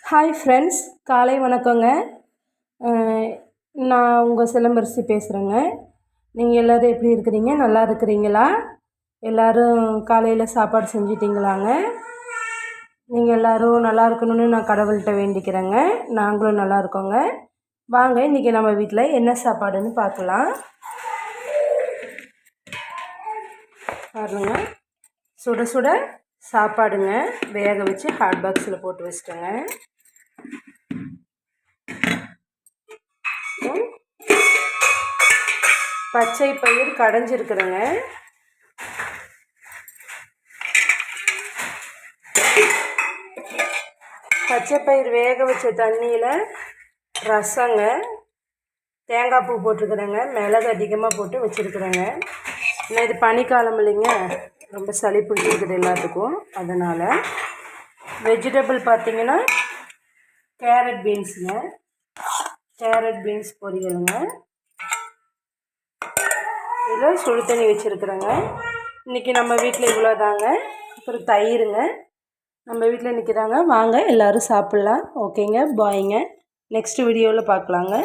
Hi friends, காலை வணக்கங்க. நான் உங்கள் சிலம்பரசி பேசுகிறேங்க. நீங்கள் எல்லோரும் எப்படி இருக்கிறீங்க? நல்லா இருக்கிறீங்களா? எல்லோரும் காலையில் சாப்பாடு செஞ்சிட்டிங்களாங்க? நீங்கள் எல்லோரும் நல்லா இருக்கணும்னு நான் கடவுள்கிட்ட வேண்டிக்கிறேங்க. நாங்களும் நல்லா இருக்கோங்க. வாங்க, இன்றைக்கி நம்ம வீட்டில் என்ன சாப்பாடுன்னு பார்க்கலாம். பாருங்க, சுட சுட சாப்பாடுங்க. வேக வச்சு ஹாட் பாக்ஸில் போட்டு வச்சிட்டேங்க. பச்சை பயிர் கடைஞ்சிருக்கிறேங்க. பச்சை பயிர் வேக வச்ச தண்ணியில் ரசங்க, தேங்காய் பூ போட்டிருக்குறேங்க, மிளகு அதிகமாக போட்டு வச்சுருக்குறேங்க. ஏன்னா இது பனிக்காலம் இல்லைங்க, ரொம்ப சளி பிடிச்சிருக்குது எல்லாத்துக்கும். அதனால் வெஜிடபிள் பார்த்திங்கன்னா கேரட் பீன்ஸுங்க, கேரட் பீன்ஸ் பொரியலுங்க. இதில் சுடு தண்ணி வச்சுருக்குறேங்க. இன்றைக்கி நம்ம வீட்டில் இவ்வளோ தாங்க. அப்புறம் தயிருங்க நம்ம வீட்டில் இன்றைக்கி தாங்க. வாங்க எல்லோரும் சாப்பிட்லாம். ஓகேங்க, பாய்ங்க. நெக்ஸ்ட் வீடியோவில் பார்க்கலாங்க.